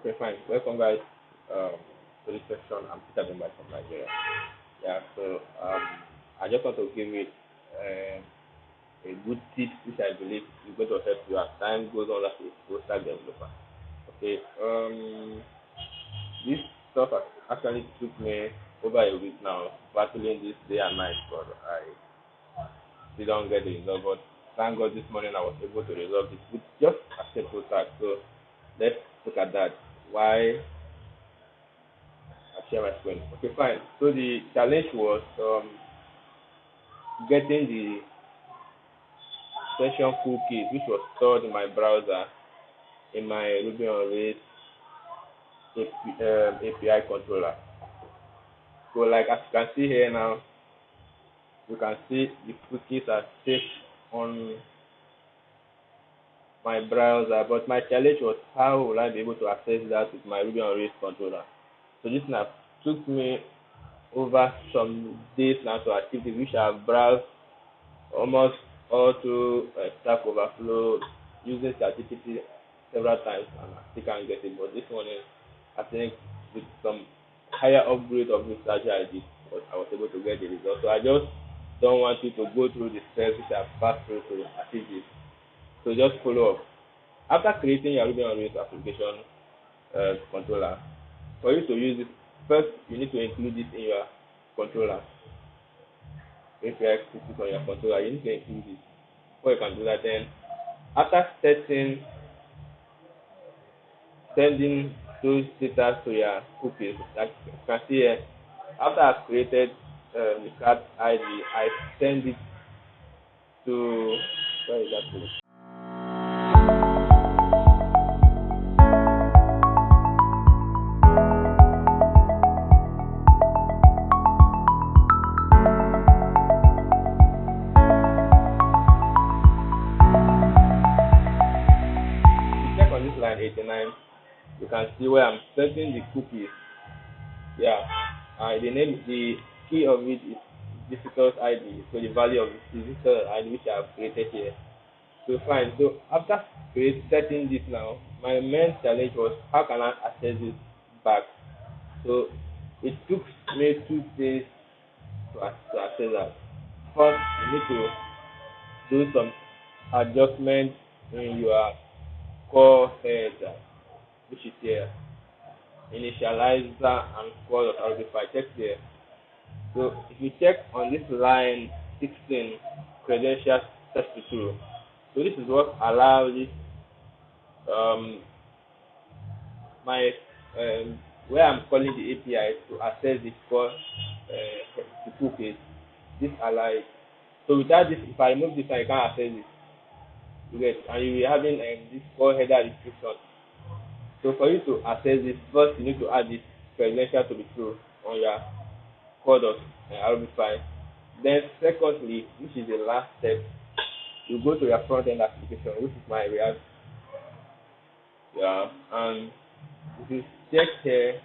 Okay, fine. Welcome, guys, to this section. I'm Peter Bimba from Nigeria. Yeah, so I just want to give it a good tip, which I believe is going to help you as time goes on as a full stack developer. Okay, this stuff has actually took me over a week now, battling this day and night, but I still don't get the result. But thank God this morning I was able to resolve it with just a simple task. So let's look at that. Why I share my screen. Okay, fine. So the challenge was getting the session cookies, which was stored in my browser in my Ruby on Rails API controller. So, like as you can see here now, you can see the cookies are saved on my browser. But my challenge was how will I be able to access that with my Ruby on Rails controller. So this now took me over some days now to achieve this, which I've browsed almost all through Stack Overflow using ChatGPT several times and I still can't get it. But this one is, I think, with some higher upgrade of the strategy I did, but I was able to get the result. So I just don't want you to go through the steps which I've passed through to achieve this. So just follow up. After creating your Ruby on Rails application controller, for you to use it, first you need to include this in your controller. If you execute on your controller, you need to include this. Before you can do that, then after sending those data to your cookies, like you can see here, after I've created the card ID, I send it to, where is that to? Check on this line 89, you can see where I'm setting the cookies. Yeah, the key of it is visitor's ID, so the value of the visitor ID which I have created here. So fine. So after setting this now, my main challenge was how can I access this back. So it took me 2 days to access that. First, you need to do some adjustment in your core header, which is here, initializer and core.rb5. Check there. So if you check on this line 16, credentials test to true. So this is what allows this my where I'm calling the API to access the core the cookies. This allows. So without this, if I remove this, I can't access it. You get, and you will be having this core header restriction. So for you to access this, first you need to add this credential to be true on your core.rb5. Then secondly, which is the last step, you go to your front end application, which is my React. Yeah, and if you check here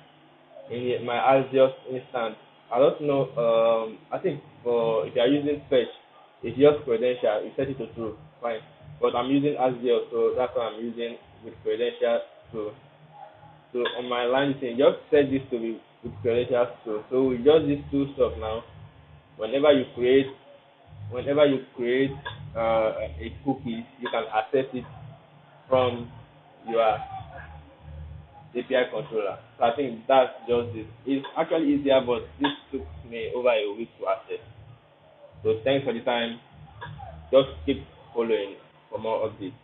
in my Axios instance, I don't know. I think for if you are using fetch, it's just credential. You set it to true, fine. But I'm using Axios, so that's what I'm using with credential true. So on my line thing, just set this to be with credentials true. So with just these two stuff now, whenever you create a cookie, you can access it from your API controller. So I think that's just it. It's actually easier, but this took me over a week to access. So thanks for the time. Just keep following for more updates.